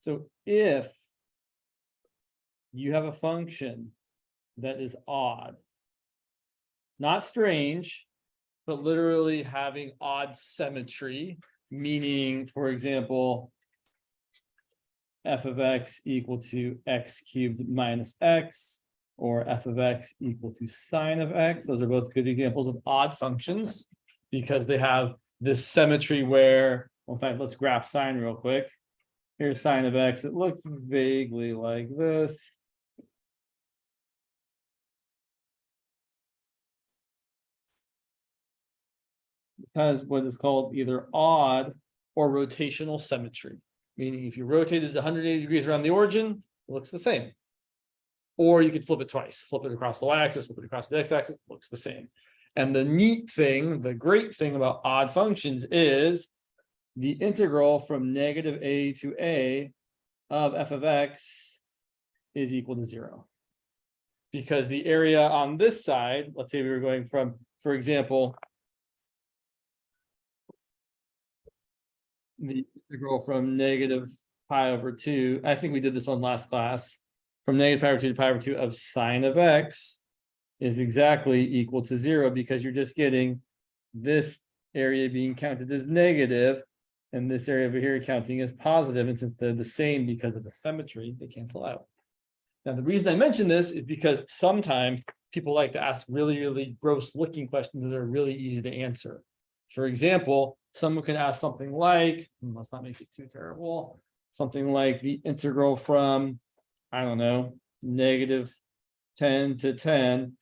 So if you have a function that is odd, not strange, but literally having odd symmetry, meaning, for example, f of x equal to x cubed minus x, or f of x equal to sine of x. Those are both good examples of odd functions because they have this symmetry where, well, in fact, let's graph sine real quick. Here's sine of x. It looks vaguely like this. It has what is called either odd or rotational symmetry, meaning if you rotate it 180 degrees around the origin, it looks the same. Or you could flip it twice, flip it across the y-axis, flip it across the x-axis, it looks the same. And the neat thing, the great thing about odd functions is the integral from negative a to a of f of x is equal to 0. Because the area on this side, let's say we were going from, for example, the integral from negative pi over 2, I think we did this one last class, from negative pi over 2 to pi over 2 of sine of x is exactly equal to 0 because you're just getting this area being counted as negative and this area over here counting as positive. And since they're the same because of the symmetry, they cancel out. Now, the reason I mention this is because sometimes people like to ask really, really gross looking questions that are really easy to answer. For example, someone could ask something like, let's not make it too terrible, something like the integral from, I don't know, negative 10 to 10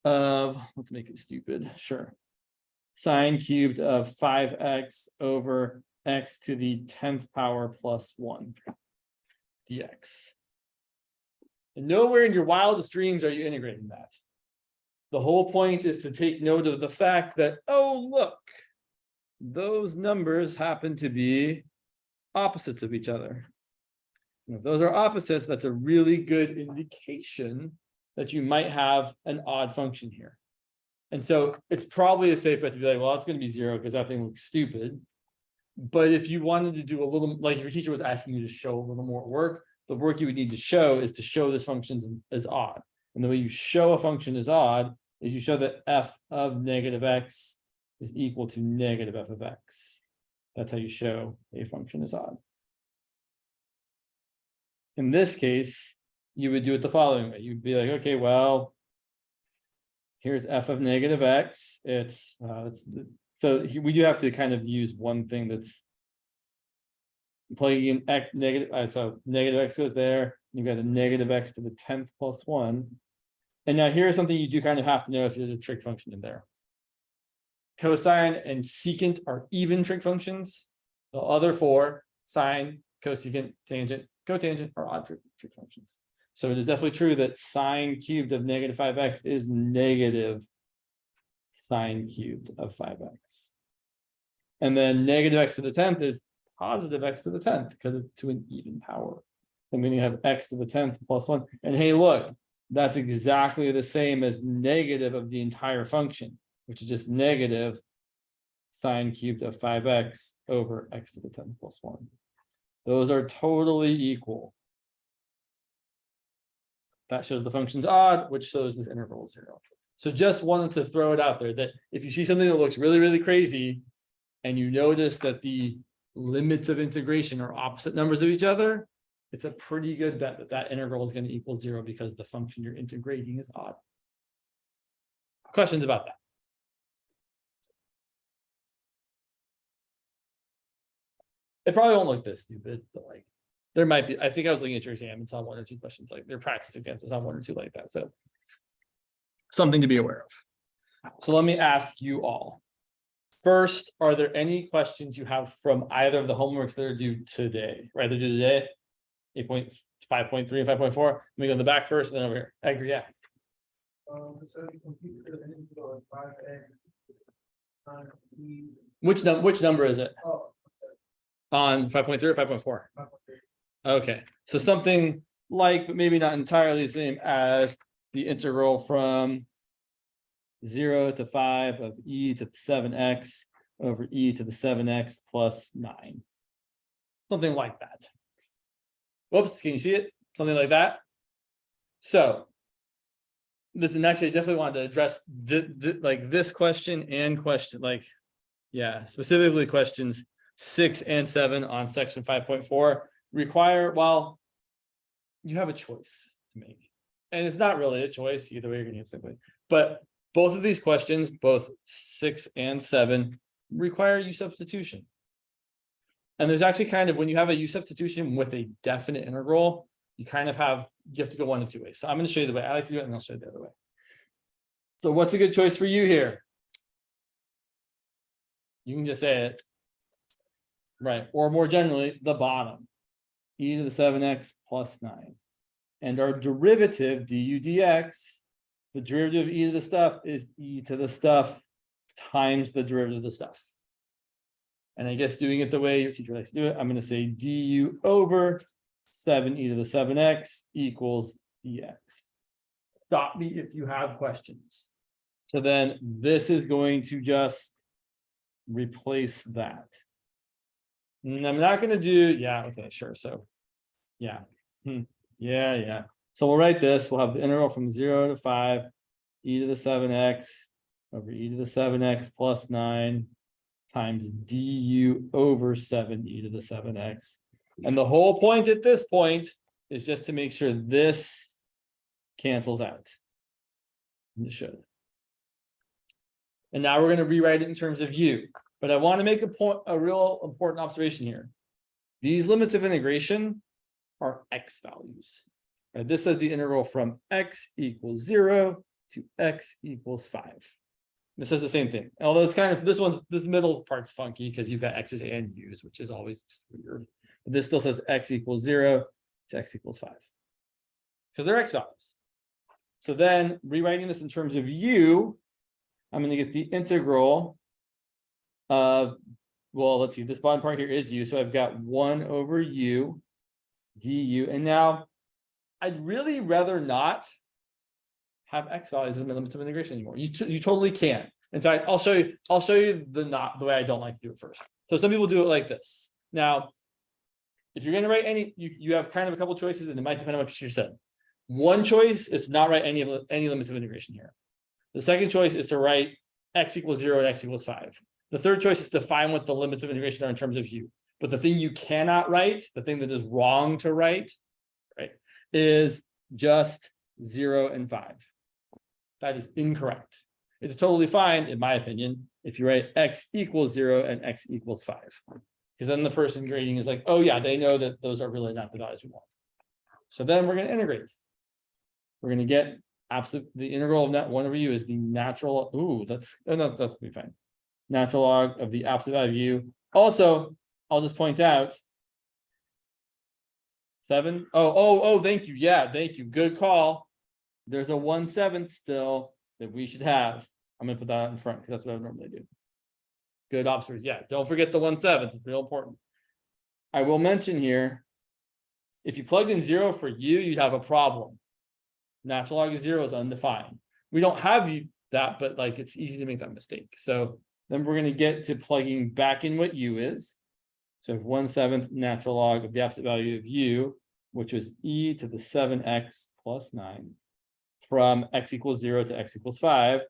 of, let's make it stupid, sure, sine cubed of 5x over x to the 10th power plus 1 dx. And nowhere in your wildest dreams are you integrating that. The whole point is to take note of the fact that, oh, look, those numbers happen to be opposites of each other. And if those are opposites, that's a really good indication that you might have an odd function here. And so it's probably a safe bet to be like, well, it's going to be 0 because that thing looks stupid. But if you wanted to do a little, like if your teacher was asking you to show a little more work, the work you would need to show is to show this function as odd. And the way you show a function as odd is you show that f of negative x is equal to negative f of x. That's how you show a function is odd. In this case, you would do it the following way. You'd be like, okay, well, here's f of negative x. So we do have to kind of use one thing that's plugging in x negative. So negative x goes there. You've got a negative x to the 10th plus 1. And now here's something you do kind of have to know if there's a trig function in there. Cosine and secant are even trig functions. The other 4, sine, cosecant, tangent, cotangent, are odd trig functions. So it is definitely true that sine cubed of negative 5x is negative sine cubed of 5x. And then negative x to the 10th is positive x to the 10th because it's to an even power. And then you have x to the 10th plus 1. And hey, look, that's exactly the same as negative of the entire function, which is just negative sine cubed of 5x over x to the 10th plus 1. Those are totally equal. That shows the function's odd, which shows this interval is 0. So just wanted to throw it out there that if you see something that looks really, really crazy, and you notice that the limits of integration are opposite numbers of each other, it's a pretty good bet that that integral is going to equal 0 because the function you're integrating is odd. Questions about that? It probably won't look this stupid, but like there might be. I think I was looking at your exam and saw 1 or 2 questions like their practice exams. I saw 1 or 2 like that. So something to be aware of. So let me ask you all. First, are there any questions you have from either of the homeworks that are due today? Right, they're due today, 8.5.3 and 5.4. Let me go in the back first, and then over here. I agree, yeah. Which number is it? On 5.3 or 5.4? Okay, so something like, but maybe not entirely the same as the integral from 0 to 5 of e to the 7x over e to the 7x plus 9. Something like that. Whoops, can you see it? Something like that. So listen, actually, I definitely wanted to address like this question and question, like, yeah, specifically questions 6 and 7 on section 5.4 require, well, you have a choice to make. And it's not really a choice, either way you're gonna get simply. But both of these questions, both 6 and 7, require U-substitution. And there's actually kind of, when you have a U-substitution with a definite integral, you kind of have, you have to go one of two ways. So I'm going to show you the way I like to do it, and I'll show you the other way. So what's a good choice for you here? You can just say it. Right. Or more generally, the bottom. E to the 7x plus 9. And our derivative, du dx, the derivative of e to the stuff is e to the stuff times the derivative of the stuff. And I guess doing it the way your teacher likes to do it, I'm going to say du over 7e to the 7x equals dx. Stop me if you have questions. So then this is going to just replace that. And I'm not going to do, yeah, okay, sure. So, yeah. Yeah. So we'll write this. We'll have the integral from 0 to 5, e to the 7x over e to the 7x plus 9 times du over 7e to the 7x. And the whole point at this point is just to make sure this cancels out. And it should. And now we're going to rewrite it in terms of u. But I want to make a real important observation here. These limits of integration are x values. Right? This says the integral from x equals 0 to x equals 5. This is the same thing. Although it's kind of, this middle part's funky because you've got x's and u's, which is always weird. But this still says x equals 0 to x equals 5. Because they're x values. So then rewriting this in terms of u, I'm going to get the integral of, well, let's see, this bottom part here is u. So I've got 1 over u du. And now I'd really rather not have x values as the limits of integration anymore. You totally can. In fact, I'll show you the way I don't like to do it first. So some people do it like this. Now, if you're going to write any, you have kind of a couple choices, and it might depend on what teacher said. One choice is to not write any limits of integration here. The second choice is to write x equals 0 and x equals 5. The third choice is to find what the limits of integration are in terms of u. But the thing you cannot write, the thing that is wrong to write, right, is just 0 and 5. That is incorrect. It's totally fine, in my opinion, if you write x equals 0 and x equals 5. Because then the person grading is like, oh yeah, they know that those are really not the values we want. So then we're going to integrate. We're going to get the integral of net 1 over u is the natural, that's going to be fine. Natural log of the absolute value of u. Also, I'll just point out 7. Thank you. Yeah, thank you. Good call. There's a 1/7 still that we should have. I'm going to put that in front because that's what I would normally do. Good observation. Yeah, don't forget the 1/7. It's real important. I will mention here, if you plugged in 0 for u, you'd have a problem. Natural log of 0 is undefined. We don't have that, but like it's easy to make that mistake. So then we're going to get to plugging back in what u is. So 1/7 natural log of the absolute value of u, which was e to the 7x plus 9, from x equals 0 to x equals 5.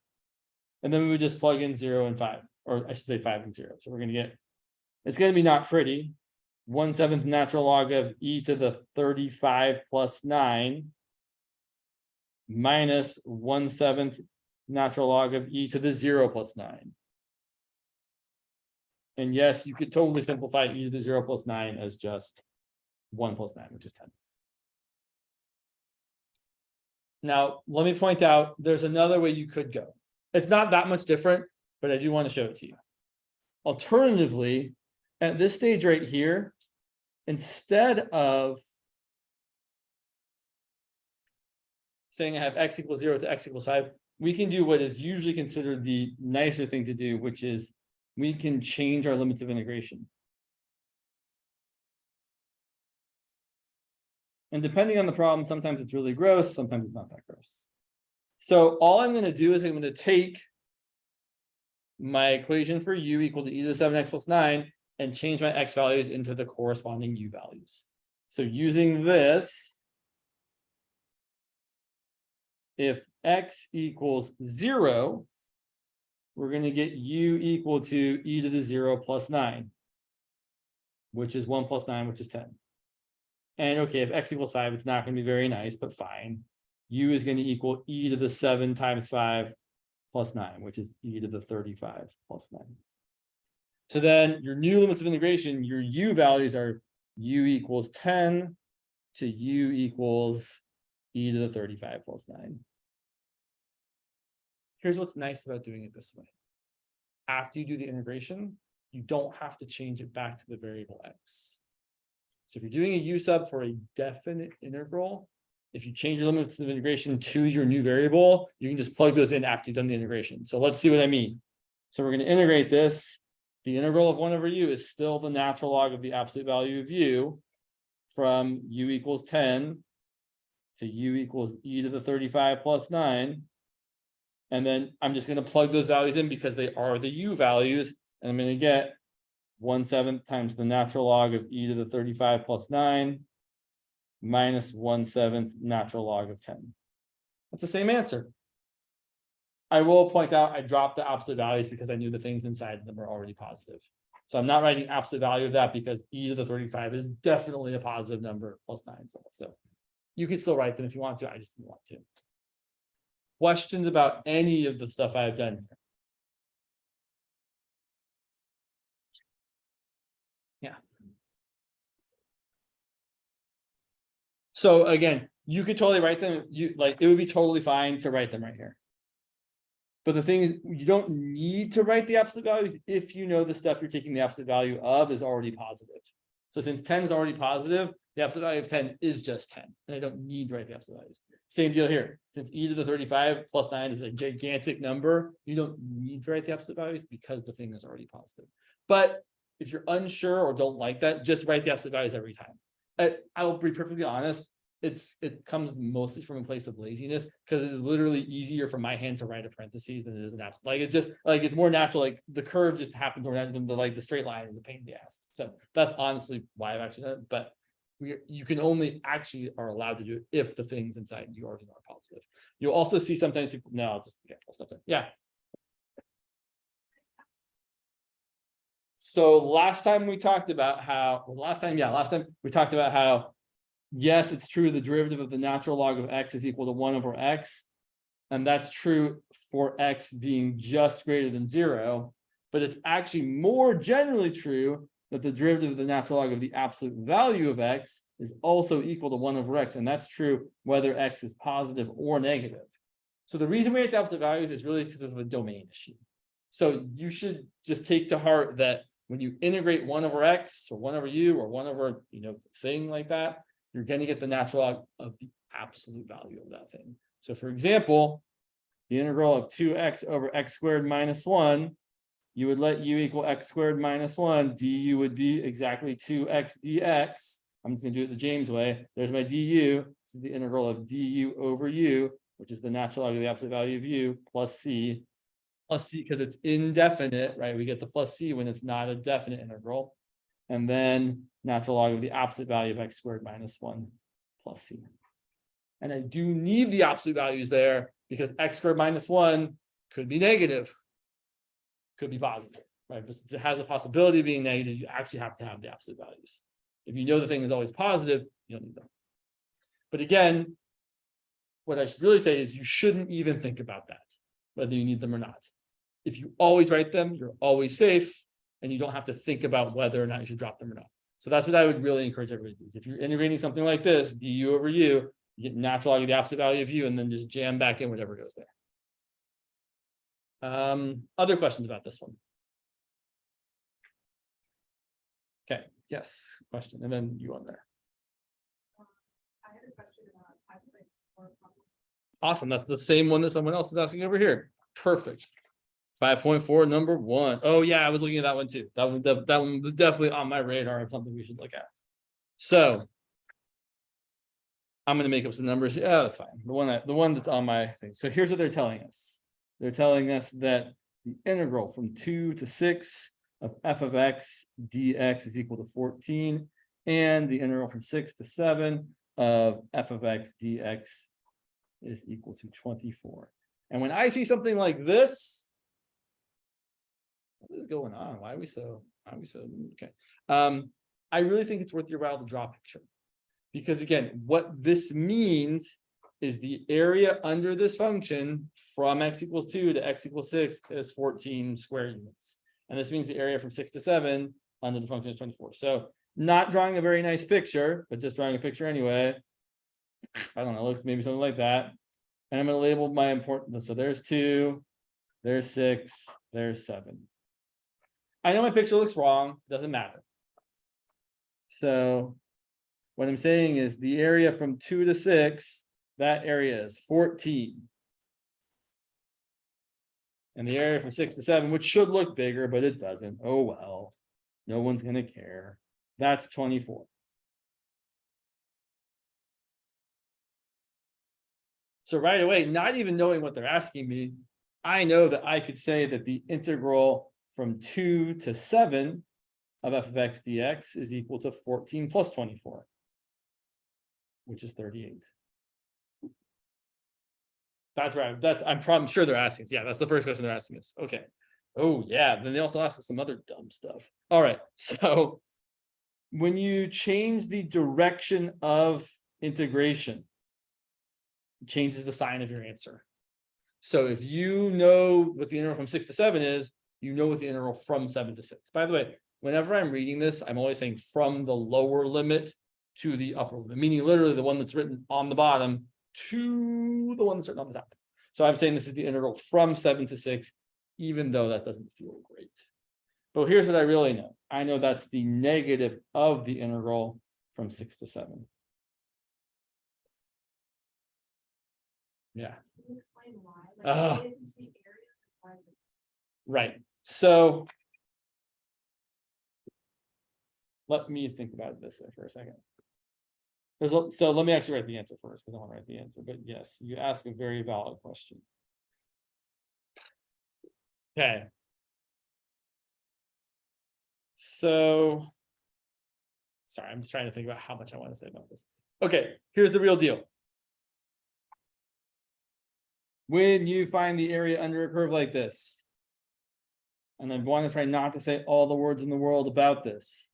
And then we would just plug in 0 and 5, or I should say 5 and 0. So we're going to get, it's going to be not pretty. 1/7 natural log of e to the 35 plus 9 minus 1/7 natural log of e to the 0 plus 9. And yes, you could totally simplify e to the 0 plus 9 as just 1 plus 9, which is 10. Now, let me point out, there's another way you could go. It's not that much different, but I do want to show it to you. Alternatively, at this stage right here, instead of saying I have x equals 0 to x equals 5, we can do what is usually considered the nicer thing to do, which is we can change our limits of integration. And depending on the problem, sometimes it's really gross, sometimes it's not that gross. So all I'm going to do is I'm going to take my equation for u equal to e to the 7x plus 9 and change my x values into the corresponding u values. So using this, if x equals 0, we're going to get u equal to e to the 0 plus 9, which is 1 plus 9, which is 10. And okay, if x equals 5, it's not going to be very nice, but fine. U is going to equal e to the 7 times 5 plus 9, which is e to the 35 plus 9. So then your new limits of integration, your u values are u equals 10 to u equals e to the 35 plus 9. Here's what's nice about doing it this way. After you do the integration, you don't have to change it back to the variable x. So if you're doing a u-sub for a definite integral, if you change your limits of integration to your new variable, you can just plug those in after you've done the integration. So let's see what I mean. So we're going to integrate this. The integral of 1 over u is still the natural log of the absolute value of u from u equals 10 to u equals e to the 35 plus 9. And then I'm just going to plug those values in because they are the u values. And I'm going to get 1/7 times the natural log of e to the 35 plus 9 minus 1/7 natural log of 10. That's the same answer. I will point out I dropped the absolute values because I knew the things inside them are already positive. So I'm not writing absolute value of that because e to the 35 is definitely a positive number plus 9. So you can still write them if you want to. I just didn't want to. Questions about any of the stuff I've done here? Yeah. So again, you could totally write them. It would be totally fine to write them right here. But the thing is, you don't need to write the absolute values if you know the stuff you're taking the absolute value of is already positive. So since 10 is already positive, the absolute value of 10 is just 10. And I don't need to write the absolute values. Same deal here. Since e to the 35 plus 9 is a gigantic number, you don't need to write the absolute values because the thing is already positive. But if you're unsure or don't like that, just write the absolute values every time. I will be perfectly honest. It comes mostly from a place of laziness because it is literally easier for my hand to write a parentheses than it is an absolute. Like it's just like it's more natural. Like the curve just happens more natural than the straight line is a pain in the ass. So that's honestly why I've actually done it. But you can only actually are allowed to do it if the things inside you already know are positive. You'll also see sometimes people. No, I'll just get stuff there. Yeah. So last time we talked about how. Last time we talked about how. Yes, it's true. The derivative of the natural log of x is equal to 1 over x. And that's true for x being just greater than 0. But it's actually more generally true that the derivative of the natural log of the absolute value of x is also equal to 1 over x. And that's true whether x is positive or negative. So the reason we write the absolute values is really because of a domain issue. So you should just take to heart that when you integrate 1 over x or 1 over u or 1 over thing like that, you're going to get the natural log of the absolute value of that thing. So for example, the integral of 2x over x squared minus 1, you would let u equal x squared minus 1, du would be exactly 2x dx. I'm just going to do it the James way. There's my du. This is the integral of du over u, which is the natural log of the absolute value of u, plus c because it's indefinite, right? We get the plus c when it's not a definite integral. And then natural log of the absolute value of x squared minus 1 plus c. And I do need the absolute values there because x squared minus 1 could be negative, could be positive, right? But since it has a possibility of being negative, you actually have to have the absolute values. If you know the thing is always positive, you don't need them. But again, what I should really say is you shouldn't even think about that, whether you need them or not. If you always write them, you're always safe. And you don't have to think about whether or not you should drop them or not. So that's what I would really encourage everybody to do. If you're integrating something like this, du over u, you get natural log of the absolute value of u, and then just jam back in whatever goes there. Other questions about this one? Okay, yes, question, and then you on there. I had a question about 5.4. Awesome, that's the same one that someone else is asking over here. Perfect. 5.4 number 1. Oh yeah, I was looking at that one too. That one was definitely on my radar of something we should look at. So I'm going to make up some numbers. Yeah, that's fine. The one that's on my thing. So here's what they're telling us. They're telling us that the integral from 2 to 6 of f of x dx is equal to 14 and the integral from 6 to 7 of f of x dx is equal to 24. And when I see something like this, what is going on? Why are we so okay? I really think it's worth your while to draw a picture. Because again, what this means is the area under this function from x equals 2 to x equals 6 is 14 square units. And this means the area from 6 to 7 under the function is 24. So not drawing a very nice picture, but just drawing a picture anyway. I don't know, looks maybe something like that. And I'm going to label my important. So there's 2, there's 6, there's 7. I know my picture looks wrong, doesn't matter. So what I'm saying is the area from 2 to 6, that area is 14. And the area from 6 to 7, which should look bigger, but it doesn't. Oh, well, no one's going to care. That's 24. So right away, not even knowing what they're asking me, I know that I could say that the integral from 2 to 7 of f of x dx is equal to 14 plus 24, which is 38. That's right. I'm sure they're asking us. Yeah, that's the first question they're asking us. Okay. Oh, yeah. Then they also ask us some other dumb stuff. All right. So when you change the direction of integration, it changes the sign of your answer. So if you know what the integral from 6 to 7 is, you know what the integral from 7 to 6. By the way, whenever I'm reading this, I'm always saying from the lower limit to the upper limit, meaning literally the one that's written on the bottom to the one that's written on the top. So I'm saying this is the integral from 7 to 6, even though that doesn't feel great. But here's what I really know. I know that's the negative of the integral from 6 to 7. Yeah. Can you explain why? Like, if it's the area, why is it? Right. So let me think about it this way for a second. So let me actually write the answer first, because I want to write the answer. But yes, you ask a very valid question. Okay. So, sorry, I'm just trying to think about how much I want to say about this. Okay, here's the real deal. When you find the area under a curve like this, and I want to try not to say all the words in the world about this,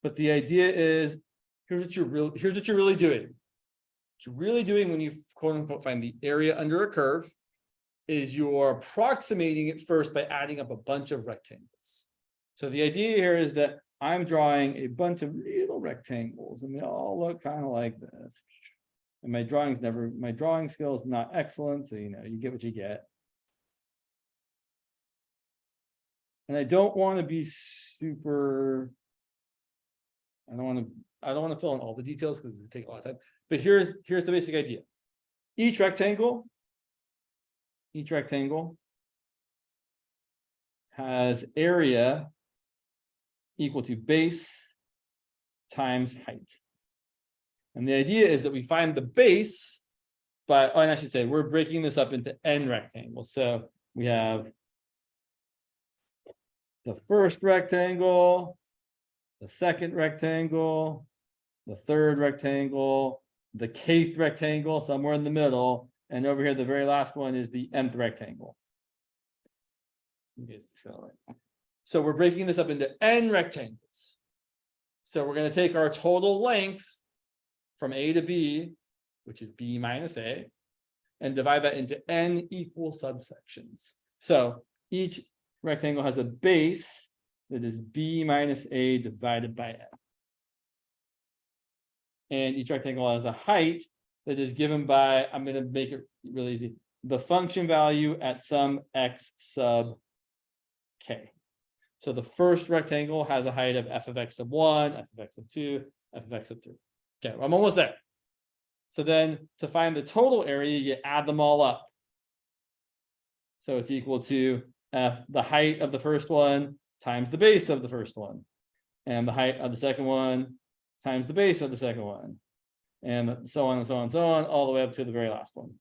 but the idea is, here's what you're really doing. What you're really doing when you quote unquote find the area under a curve is you're approximating it first by adding up a bunch of rectangles. So the idea here is that I'm drawing a bunch of little rectangles, and they all look kind of like this. And my drawing skill is not excellent, so you get what you get. And I don't want to be super. I don't want to fill in all the details because it take a lot of time. But here's the basic idea. Each rectangle has area equal to base times height. And the idea is that we find the base by, and I should say, we're breaking this up into n rectangles. So we have the first rectangle, the second rectangle, the third rectangle, the kth rectangle, somewhere in the middle, and over here, the very last one is the nth rectangle. So we're breaking this up into n rectangles. So we're going to take our total length from A to B, which is B minus A, and divide that into n equal subsections. So each rectangle has a base that is B minus A divided by n. And each rectangle has a height that is given by, I'm going to make it really easy, the function value at some x sub k. So the first rectangle has a height of f of x sub 1, f of x sub 2, f of x sub 3. Okay, I'm almost there. So then to find the total area, you add them all up. So it's equal to the height of the first one times the base of the first one, and the height of the second one times the base of the second one, and so on and so on and so on, all the way up to the very last one.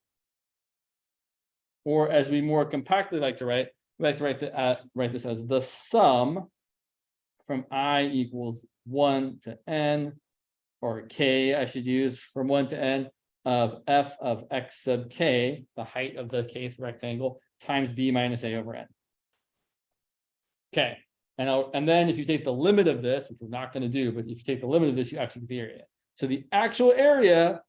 Or as we more compactly like to write, we like to write this as the sum from I equals 1 to n, or k I should use, from 1 to n of f of x sub k, the height of the kth rectangle, times b minus a over n. Okay, and then if you take the limit of this, which we're not going to do, but if you take the limit of this, you actually get the area. So the actual area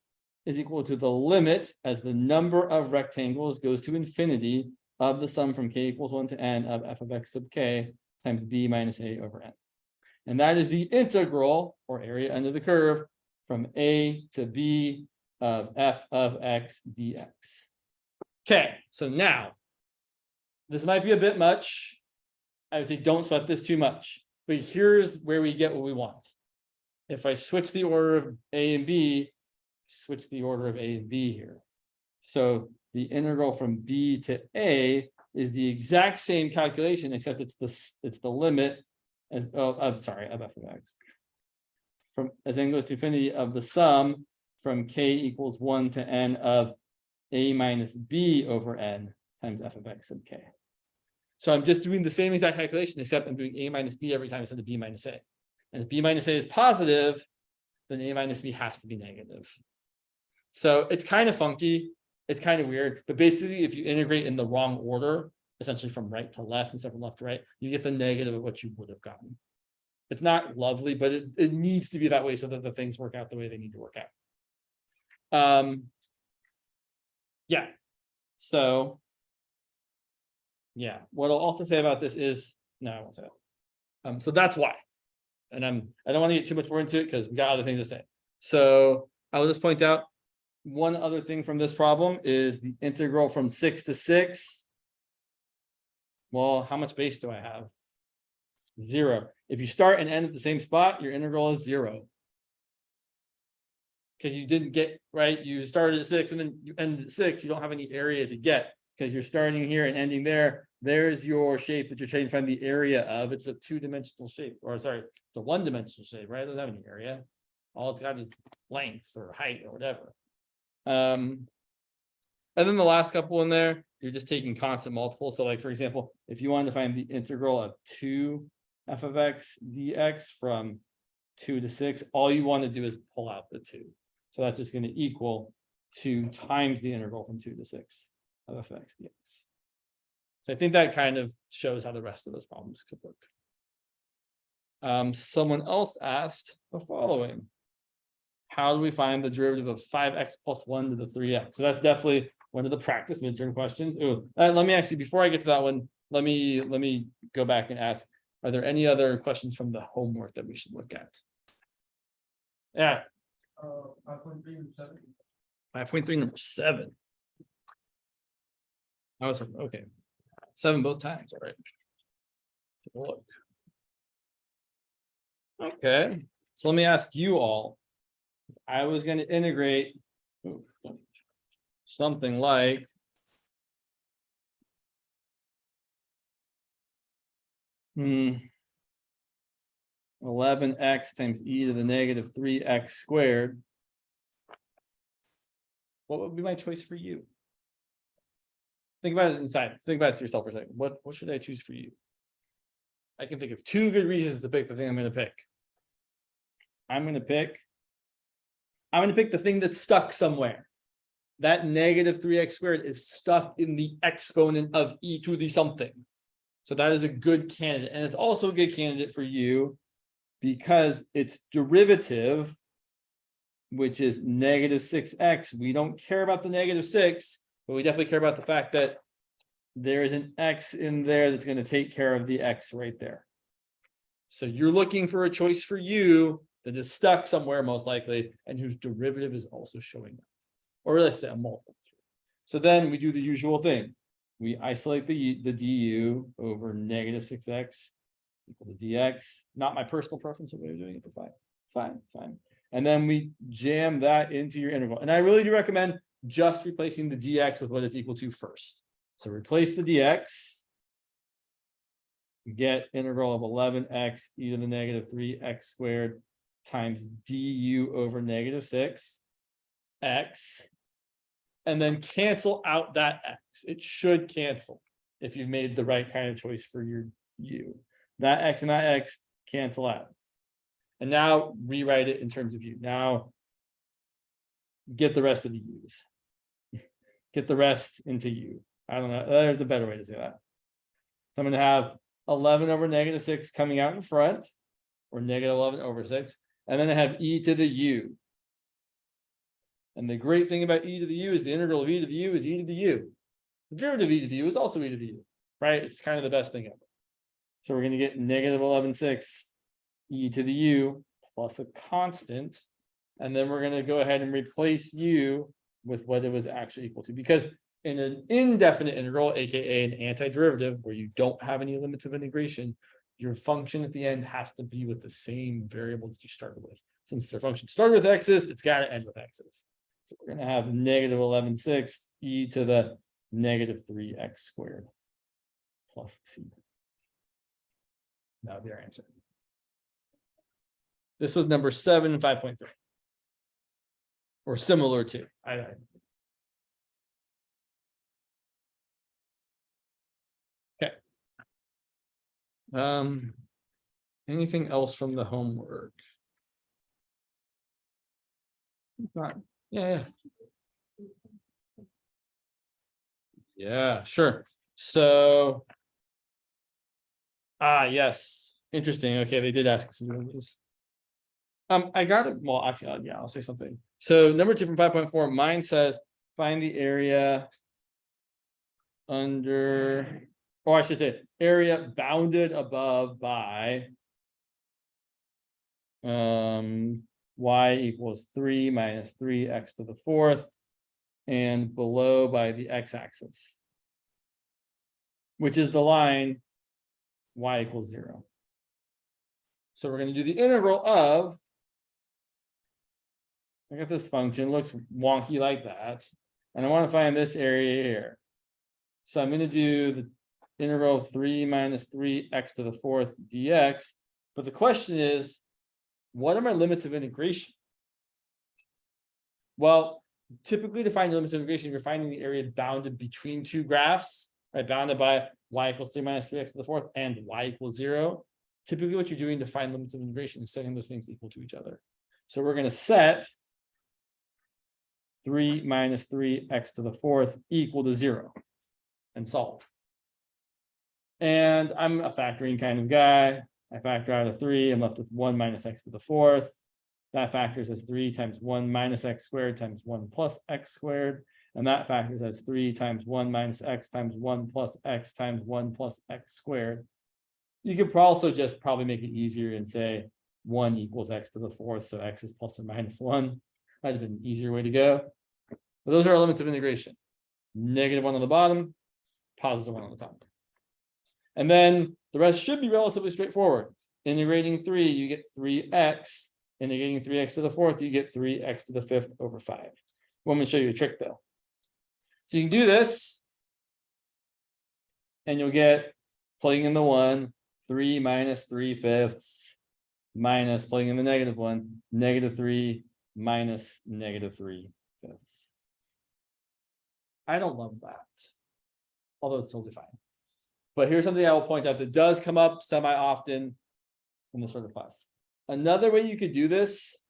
is equal to the limit as the number of rectangles goes to infinity of the sum from k equals 1 to n of f of x sub k times b minus a over n. And that is the integral, or area under the curve, from a to b of f of x dx. Okay, so now, this might be a bit much. I would say don't sweat this too much. But here's where we get what we want. If I switch the order of a and b, switch the order of a and b here. So the integral from b to a is the exact same calculation, except it's the limit as of f of x from as n goes to infinity of the sum from k equals 1 to n of a minus b over n times f of x sub k. So I'm just doing the same exact calculation, except I'm doing a minus b every time instead of b minus a. And if b minus a is positive, then a minus b has to be negative. So it's kind of funky. It's kind of weird. But basically, if you integrate in the wrong order, essentially from right to left instead from left to right, you get the negative of what you would have gotten. It's not lovely, but it needs to be that way so that the things work out the way they need to work out. Yeah. So, yeah. What I'll also say about this is, no, I won't say that. So that's why. And I don't want to get too much more into it because we got other things to say. So I'll just point out one other thing from this problem is the integral from 6 to 6. Well, how much base do I have? 0. If you start and end at the same spot, your integral is 0. Because you didn't get, right? You started at 6 and then you ended at 6. You don't have any area to get because you're starting here and ending there. There's your shape that you're trying to find the area of. It's a 2-dimensional shape, or sorry, it's a 1-dimensional shape, right? It doesn't have any area. All it's got is length or height or whatever. And then the last couple in there, you're just taking constant multiples. So like, for example, if you wanted to find the integral of 2 f of x dx from 2 to 6, all you want to do is pull out the 2. So that's just going to equal 2 times the integral from 2 to 6 of f of x dx. So I think that kind of shows how the rest of those problems could work. Someone else asked the following. How do we find the derivative of 5x plus 1 to the 3x? So that's definitely one of the practice midterm questions. Ooh, let me actually, before I get to that one, let me go back and ask, are there any other questions from the homework that we should look at? Yeah. 5.3 number 7. 5.3 number 7. I was okay. 7 both times. All right. Take a look. Okay. So let me ask you all. I was going to integrate something like -11x times e to the negative 3x squared. What would be my choice for you? Think about it inside. Think about it to yourself for a second. What should I choose for you? I can think of 2 good reasons to pick the thing I'm going to pick. I'm going to pick the thing that's stuck somewhere. That negative 3x squared is stuck in the exponent of e to the something. So that is a good candidate. And it's also a good candidate for you because its derivative, which is negative 6x, we don't care about the negative 6, but we definitely care about the fact that there is an x in there that's going to take care of the x right there. So you're looking for a choice for you that is stuck somewhere most likely, and whose derivative is also showing up. Or let's say a multiple. So then we do the usual thing. We isolate the du over negative 6x equal to dx. Not my personal preference of way of doing it, but fine. And then we jam that into your integral. And I really do recommend just replacing the dx with what it's equal to first. So replace the dx. Get integral of 11x e to the negative 3x squared times du over negative 6x, and then cancel out that x. It should cancel if you've made the right kind of choice for your u. That x and that x cancel out. And now rewrite it in terms of u. Now get the rest of the u's. Get the rest into u. I don't know. There's a better way to say that. So I'm going to have 11 over negative 6 coming out in front, or negative 11 over 6. And then I have e to the u. And the great thing about e to the u is the integral of e to the u is e to the u. The derivative of e to the u is also e to the u, right? It's kind of the best thing ever. So we're going to get negative 11/6 e to the u plus a constant. And then we're going to go ahead and replace u with what it was actually equal to. Because in an indefinite integral, aka an antiderivative, where you don't have any limits of integration, your function at the end has to be with the same variable that you started with. Since their function started with x's, it's got to end with x's. So we're going to have negative 11/6 e to the negative 3x squared plus c. That would be our answer. This was number 7, 5.3. Or similar to. Okay. Anything else from the homework? Not. Yeah. Yeah, sure. So. Yes. Interesting. Okay, they did ask us to do this. I got it. Well, actually, yeah, I'll say something. So number 2 from 5.4, mine says find the area under, or I should say area bounded above by y equals 3 minus 3x to the 4th and below by the x-axis, which is the line y equals 0. So we're going to do the integral of, I got this function, looks wonky like that, and I want to find this area here. So I'm going to do the integral of 3 minus 3x to the 4th dx. But the question is, what are my limits of integration? Well, typically to find your limits of integration, you're finding the area bounded between two graphs, right? Bounded by y equals 3 minus 3x to the 4th and y equals 0. Typically what you're doing to find limits of integration is setting those things equal to each other. So we're going to set 3 minus 3x to the 4th equal to 0 and solve. And I'm a factoring kind of guy. I factor out of 3. I'm left with 1 minus x to the 4th. That factors as 3 times 1 minus x squared times 1 plus x squared. And that factors as 3 times 1 minus x times 1 plus x times 1 plus x squared. You could also just probably make it easier and say 1 equals x to the 4th. So x is plus or minus 1. Might have been an easier way to go. But those are our limits of integration. Negative 1 on the bottom, positive 1 on the top. And then the rest should be relatively straightforward. Integrating 3, you get 3x. Integrating 3x to the 4th, you get 3x to the 5th over 5. Let me show you a trick though. So you can do this, and you'll get, plugging in the 1, 3 minus 3/5 minus, plugging in the negative 1, negative 3 minus negative 3/5. I don't love that, although it's totally fine. But here's something I will point out that does come up semi-often in this sort of class. Another way you could do this,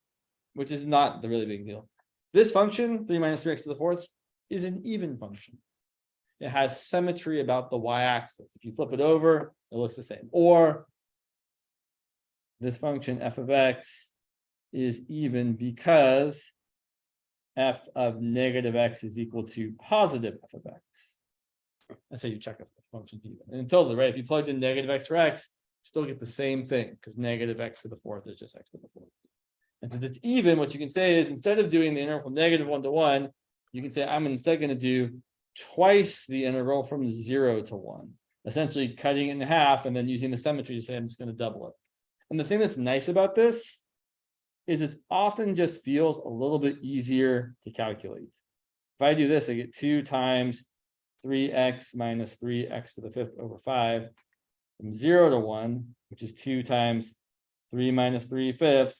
which is not the really big deal. This function, 3 minus 3x to the 4th, is an even function. It has symmetry about the y-axis. If you flip it over, it looks the same. Or this function f of x is even because f of negative x is equal to positive f of x. That's how you check if the function's even. And totally, right? If you plugged in negative x for x, still get the same thing because negative x to the 4th is just x to the 4th. And since it's even, what you can say is instead of doing the integral from negative 1 to 1, you can say I'm instead going to do twice the integral from 0 to 1, essentially cutting it in half and then using the symmetry to say I'm just going to double it. And the thing that's nice about this is it often just feels a little bit easier to calculate. If I do this, I get 2 times 3x minus 3x to the 5th over 5 from 0 to 1, which is 2 times 3 minus 3/5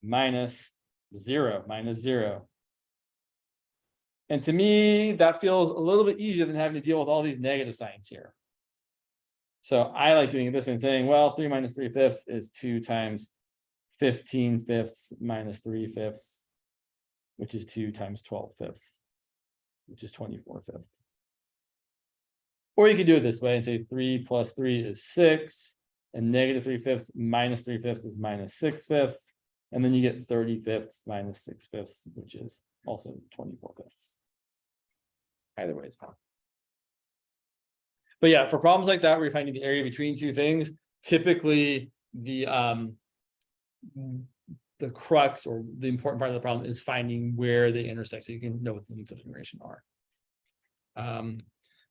minus 0, minus 0. And to me, that feels a little bit easier than having to deal with all these negative signs here. So I like doing it this way and saying, well, 3 minus 3/5 is 2 times 15/5 minus 3/5, which is 2 times 12/5, which is 24/5. Or you could do it this way and say 3 plus 3 is 6, and negative 3/5 minus 3/5 is minus 6/5, and then you get 30/5 minus 6/5, which is also 24/5. Either way is fine. But yeah, for problems like that, where you're finding the area between two things, typically the crux or the important part of the problem is finding where they intersect, so you can know what the limits of integration are.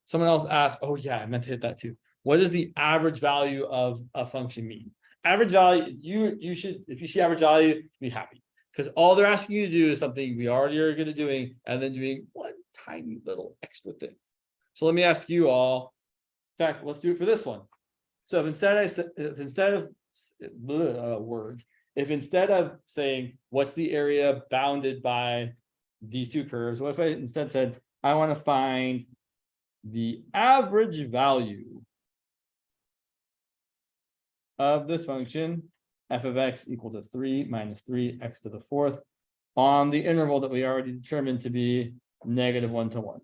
Someone else asked, oh yeah, I meant to hit that too. What does the average value of a function mean? Average value, you should, if you see average value, be happy, because all they're asking you to do is something we already are good at doing, and then doing one tiny little extra thing. So let me ask you all. In fact, let's do it for this one. So if instead of saying what's the area bounded by these two curves, what if I instead said I want to find the average value of this function f of x equal to 3 minus 3x to the 4th on the interval that we already determined to be -1 to 1.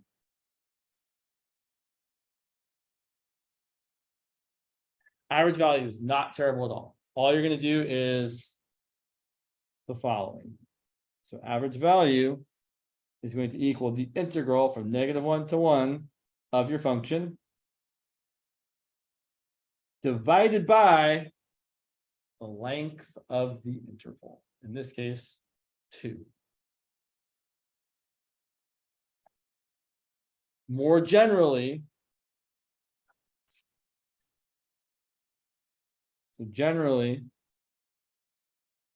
Average value is not terrible at all. All you're going to do is the following. So average value is going to equal the integral from -1 to 1 of your function divided by the length of the interval. In this case, 2. More generally,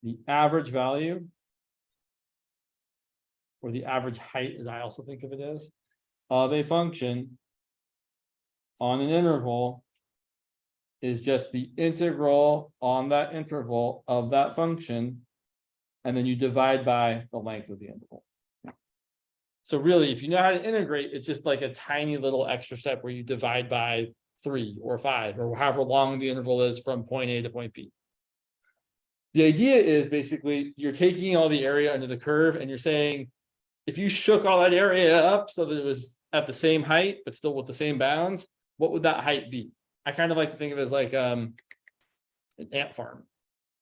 the average value, or the average height, as I also think of it as, of a function on an interval is just the integral on that interval of that function, and then you divide by the length of the interval. So really, if you know how to integrate, it's just like a tiny little extra step where you divide by 3 or 5 or however long the interval is from point A to point B. The idea is basically you're taking all the area under the curve and you're saying, if you shook all that area up so that it was at the same height, but still with the same bounds, what would that height be? I kind of like to think of it as like an ant farm.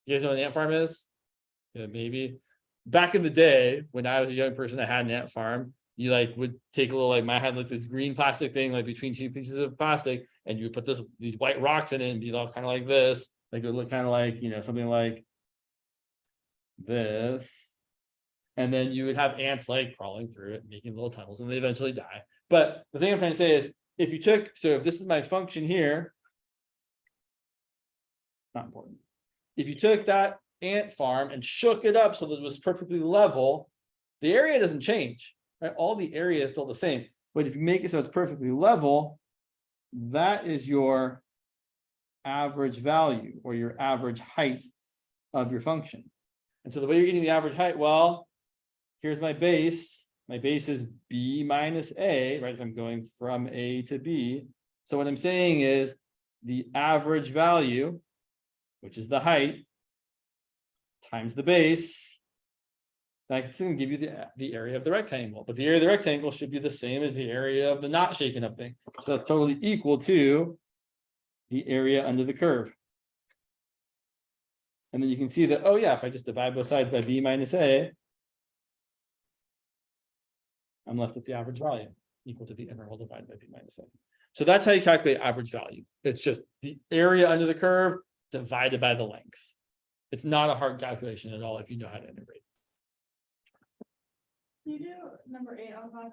You guys know what an ant farm is? Yeah, maybe. Back in the day, when I was a young person that had an ant farm, you like would take a little, like I had like this green plastic thing, like between two pieces of plastic, and you would put these white rocks in it and be all kind of like this. Like it would look kind of like, something like this. And then you would have ants like crawling through it, making little tunnels, and they eventually die. But the thing I'm trying to say is, if you took, so if this is my function here, not important. If you took that ant farm and shook it up so that it was perfectly level, the area doesn't change, right? All the area is still the same. But if you make it so it's perfectly level, that is your average value or your average height of your function. And so the way you're getting the average height, well, here's my base. My base is b minus a, right? I'm going from A to B. So what I'm saying is the average value, which is the height, times the base, that's going to give you the area of the rectangle. But the area of the rectangle should be the same as the area of the not shaken up thing. So that's totally equal to the area under the curve. And then you can see that, oh yeah, if I just divide both sides by b minus a, I'm left with the average value equal to the interval divided by b minus a. So that's how you calculate average value. It's just the area under the curve divided by the length. It's not a hard calculation at all if you know how to integrate. Can you do number 8 on 5?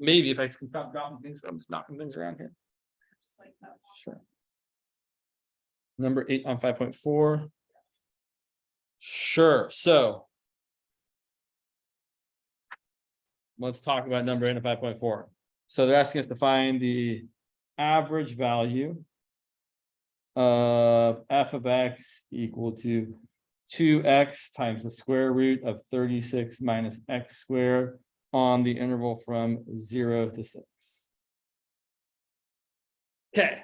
Maybe if I can stop dropping things, I'm just knocking things around here. Just like that. Sure. Number 8 on 5.4. Sure. So let's talk about number 8 on 5.4. So they're asking us to find the average value of f of x equal to 2x times the square root of 36 minus x squared on the interval from 0 to 6. Okay.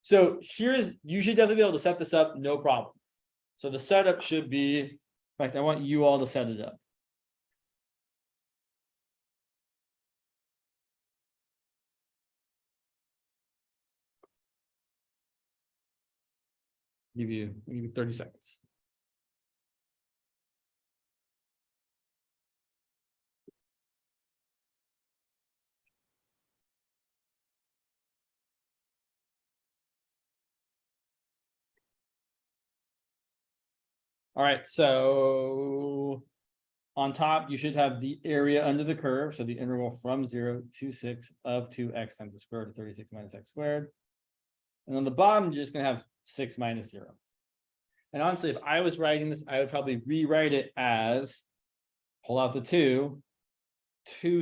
So you should definitely be able to set this up, no problem. So the setup should be, in fact, I want you all to set it up. I'll give you 30 seconds. All right, so on top, you should have the area under the curve. So the integral from 0 to 6 of 2x times the square root of 36 minus x squared. And on the bottom, you're just going to have 6 minus 0. And honestly, if I was writing this, I would probably rewrite it as, pull out the 2,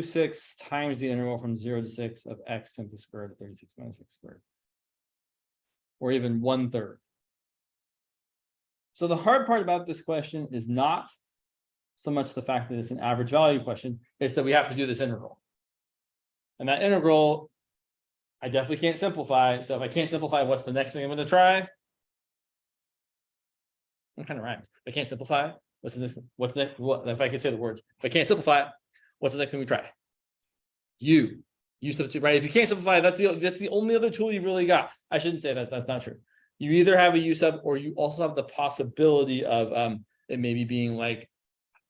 6 times the integral from 0 to 6 of x times the square root of 36 minus x squared. Or even 1/3. So the hard part about this question is not so much the fact that it's an average value question, it's that we have to do this integral. And that integral, I definitely can't simplify. So if I can't simplify, what's the next thing I'm going to try? What kind of rhymes? If I can't simplify, what's the next? What's the next? What if I could say the words? If I can't simplify, what's the next thing we try? U-Substitute, right? If you can't simplify, that's the only other tool you really got. I shouldn't say that. That's not true. You either have a U-sub or you also have the possibility of it maybe being like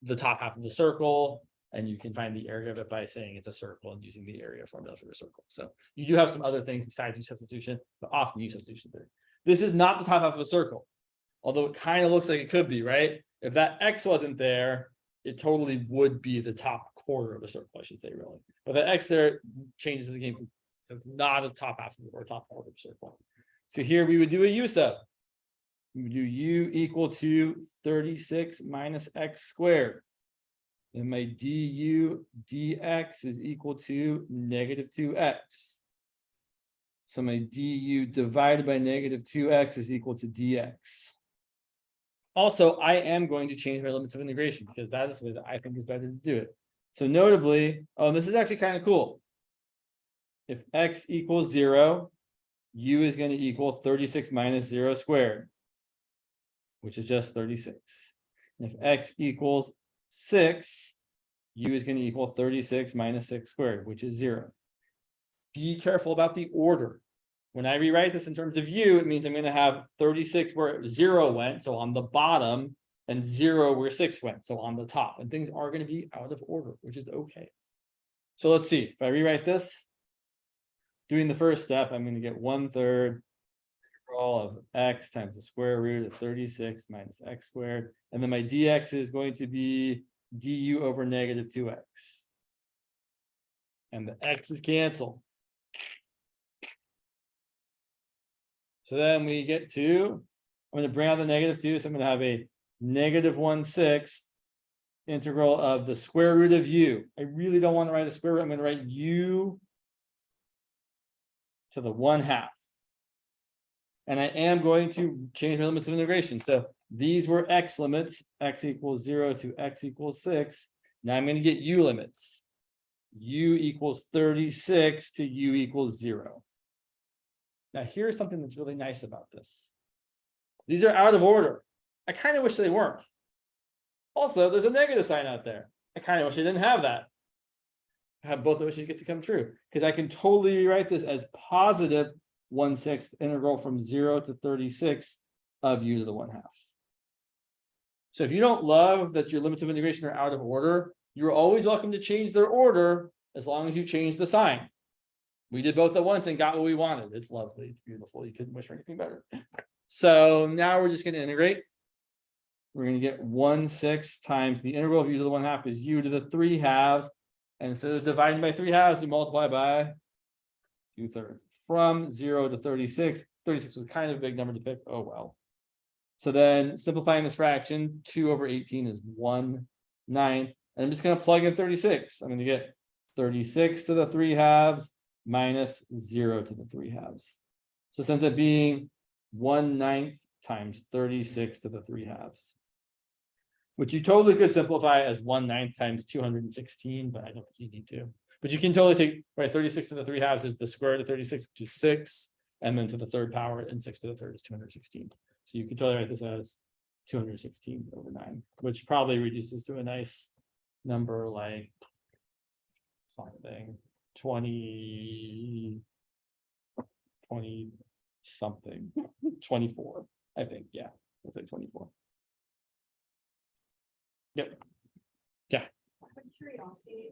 the top half of the circle, and you can find the area of it by saying it's a circle and using the area formula for the circle. So you do have some other things besides U-substitution, but often U-substitution theory. This is not the top half of a circle, although it kind of looks like it could be, right? If that x wasn't there, it totally would be the top quarter of a circle, I should say, really. But the x there changes the game, so it's not a top half or top quarter of a circle. So here we would do a U-sub. We would do U equal to 36 minus x squared. And my du dx is equal to negative 2x. So my du divided by negative 2x is equal to dx. Also, I am going to change my limits of integration because that is the way that I think is better to do it. So notably, this is actually kind of cool. If x equals 0, u is going to equal 36 minus 0 squared, which is just 36. And if x equals 6, u is going to equal 36 minus 6 squared, which is 0. Be careful about the order. When I rewrite this in terms of u, it means I'm going to have 36 where 0 went, so on the bottom, and 0 where 6 went, so on the top. And things are going to be out of order, which is okay. So let's see. If I rewrite this, doing the first step, I'm going to get 1/3 integral of x times the square root of 36 minus x squared. And then my dx is going to be du over negative 2x. And the x's cancel. So then we get to, I'm going to bring out the negative 2, so I'm going to have a negative 1/6 integral of the square root of u. I really don't want to write the square root. I'm going to write u to the 1/2. And I am going to change my limits of integration. So these were x limits, x equals 0 to x equals 6. Now I'm going to get u limits. U equals 36 to u equals 0. Now here's something that's really nice about this. These are out of order. I kind of wish they weren't. Also, there's a negative sign out there. I kind of wish I didn't have that. I have both of wishes get to come true, because I can totally rewrite this as positive 1/6 integral from 0 to 36 of u to the 1/2. So if you don't love that your limits of integration are out of order, you're always welcome to change their order as long as you change the sign. We did both at once and got what we wanted. It's lovely. It's beautiful. You couldn't wish for anything better. So now we're just going to integrate. We're going to get 1/6 times the integral of u to the 1/2 is u to the 3/2. And instead of dividing by 3/2, we multiply by 2/3. From 0 to 36. 36 was kind of a big number to pick. Oh, well. So then simplifying this fraction, 2 over 18 is 1/9. And I'm just going to plug in 36. I'm going to get 36 to the 3/2 minus 0 to the 3/2. So this ends up being 1/9 times 36 to the 3/2. Which you totally could simplify as 1/9 times 216, but I don't think you need to. But you can totally take, right, 36 to the 3/2 is the square root of 36, which is 6. and then to the third power, and 6 to the third is 216. So you can totally write this as 216 over 9, which probably reduces to a nice number like something 20 something 24, I think. Yeah, let's say 24. Yep. Out of curiosity,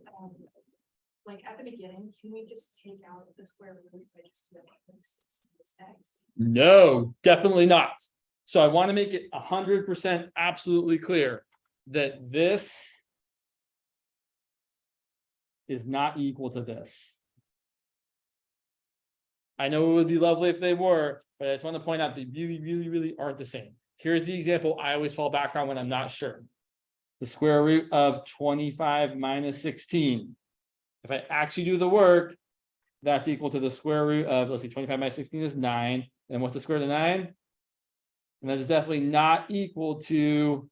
like at the beginning, can we just take out the square root by just doing this x? No, definitely not. So I want to make it 100% absolutely clear that this is not equal to this. I know it would be lovely if they were, but I just want to point out they really aren't the same. Here's the example I always fall back on when I'm not sure. The square root of 25 minus 16. If I actually do the work, that's equal to the square root of, let's see, 25 minus 16 is 9. And what's the square root of 9? And that is definitely not equal to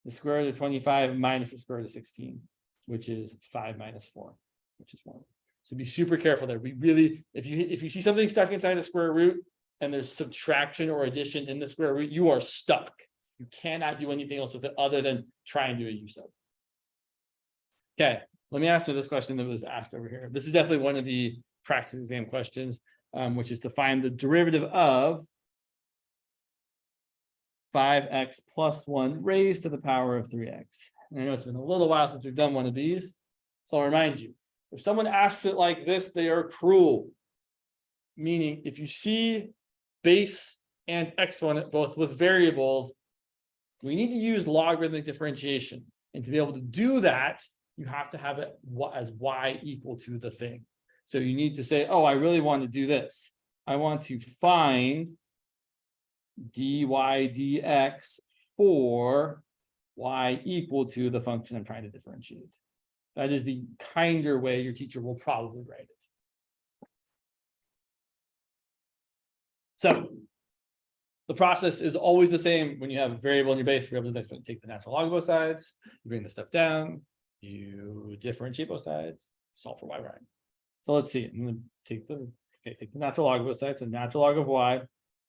the square root of 25 minus the square root of 16, which is 5 minus 4, which is 1. So be super careful there. We really, if you see something stuck inside the square root and there's subtraction or addition in the square root, you are stuck. You cannot do anything else with it other than try and do a U-sub. Okay, let me ask you this question that was asked over here. This is definitely one of the practice exam questions, which is to find the derivative of 5x plus 1 raised to the power of 3x. And I know it's been a little while since we've done one of these, so I'll remind you, if someone asks it like this, they are cruel. Meaning, if you see base and exponent both with variables, we need to use logarithmic differentiation. And to be able to do that, you have to have it as y equal to the thing. So you need to say, oh, I really want to do this. I want to find dy dx for y equal to the function I'm trying to differentiate. That is the kinder way your teacher will probably write it. So the process is always the same when you have a variable in your base. You're able to take the natural log of both sides, you bring the stuff down, you differentiate both sides, solve for y prime. So let's see. I'm going to take the natural log of both sides. So natural log of y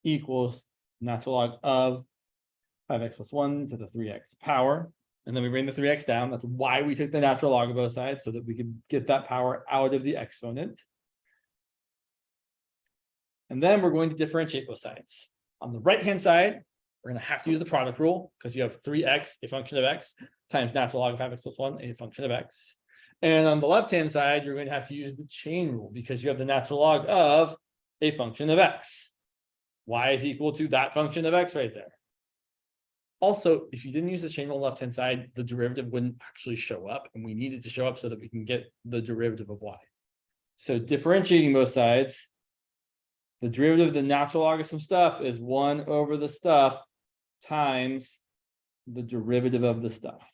equals natural log of 5x plus 1 to the 3x power. And then we bring the 3x down. That's why we took the natural log of both sides, so that we could get that power out of the exponent. And then we're going to differentiate both sides. On the right-hand side, we're going to have to use the product rule because you have 3x, a function of x, times natural log of 5x plus 1, a function of x. And on the left-hand side, you're going to have to use the chain rule because you have the natural log of a function of x. Y is equal to that function of x right there. Also, if you didn't use the chain rule on the left-hand side, the derivative wouldn't actually show up, and we need it to show up so that we can get the derivative of y. So differentiating both sides, the derivative of the natural log of some stuff is 1 over the stuff times the derivative of the stuff.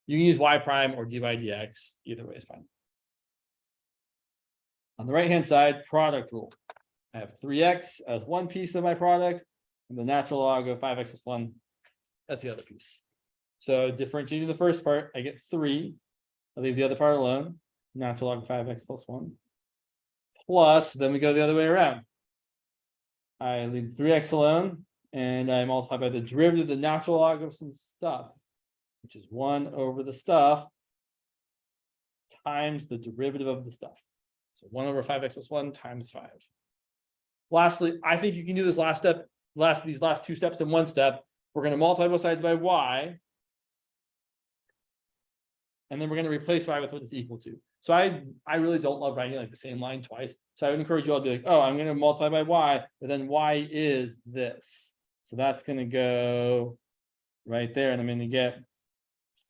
You can use y prime or dy dx, either way is fine. On the right-hand side, product rule. I have 3x as one piece of my product, and the natural log of 5x plus 1, that's the other piece. So differentiating the first part, I get 3. I leave the other part alone. Natural log of 5x plus 1. Plus, then we go the other way around. I leave 3x alone, and I multiply by the derivative of the natural log of some stuff, which is 1 over the stuff times the derivative of the stuff. So 1 over 5x plus 1 times 5. Lastly, I think you can do this these last two steps in one step. We're going to multiply both sides by y. And then we're going to replace y with what it's equal to. So I really don't love writing like the same line twice. So I would encourage you all to be like, oh, I'm going to multiply by y, but then y is this. So that's going to go right there. And I'm going to get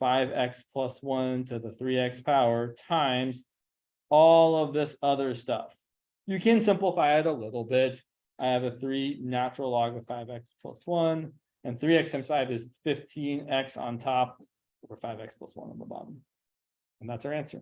5x plus 1 to the 3x power times all of this other stuff. You can simplify it a little bit. I have a 3 natural log of 5x plus 1. And 3x times 5 is 15x on top over 5x plus 1 on the bottom. And that's our answer.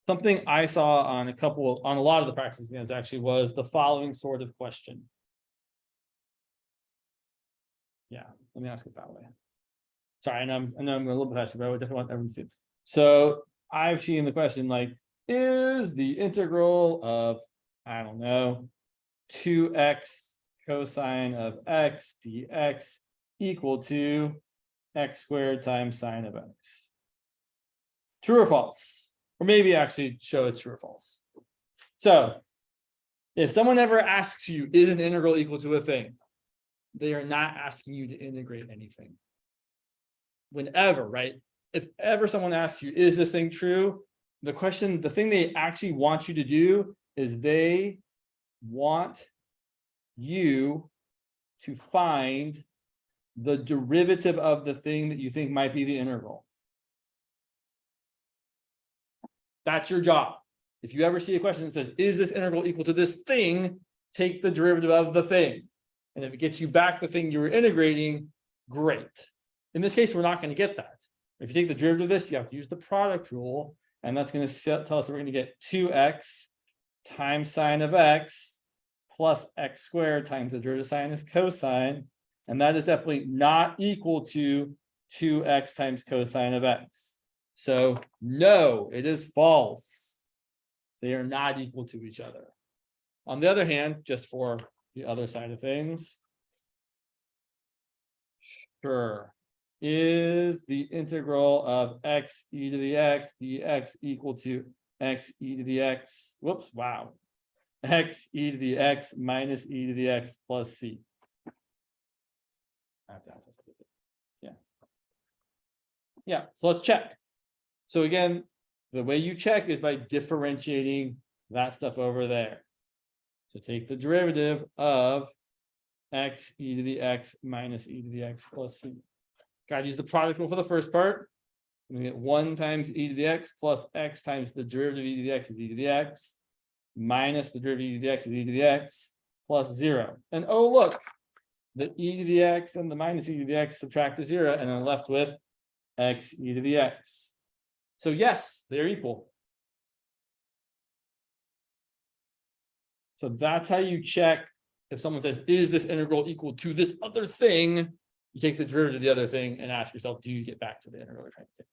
Something I saw on a lot of the practice exams actually was the following sort of question. Yeah, let me ask it that way. Sorry, I know I'm a little bit faster, but I definitely want everyone to see it. So I've seen the question like, is the integral of, I don't know, 2x cosine of x dx equal to x squared times sine of x? True or false? Or maybe actually show it's true or false. So if someone ever asks you, is an integral equal to a thing? They are not asking you to integrate anything. Whenever, right? If ever someone asks you, is this thing true? The thing they actually want you to do is they want you to find the derivative of the thing that you think might be the integral. That's your job. If you ever see a question that says, is this integral equal to this thing? Take the derivative of the thing. And if it gets you back the thing you were integrating, great. In this case, we're not going to get that. If you take the derivative of this, you have to use the product rule. And that's going to tell us that we're going to get 2x times sine of x plus x squared times the derivative of sine is cosine. And that is definitely not equal to 2x times cosine of x. So no, it is false. They are not equal to each other. On the other hand, just for the other side of things, sure. Is the integral of x e to the x dx equal to x e to the x, whoops, wow, x e to the x minus e to the x plus c? I have to ask myself this. Yeah, so let's check. So again, the way you check is by differentiating that stuff over there. So take the derivative of x e to the x minus e to the x plus c. Got to use the product rule for the first part. We get 1 times e to the x plus x times the derivative of e to the x is e to the x minus the derivative of e to the x is e to the x plus 0. And oh, look, the e to the x and the minus e to the x subtract to 0, and I'm left with x e to the x. So yes, they're equal. So that's how you check if someone says, is this integral equal to this other thing? You take the derivative of the other thing and ask yourself, do you get back to the integral you're trying to take?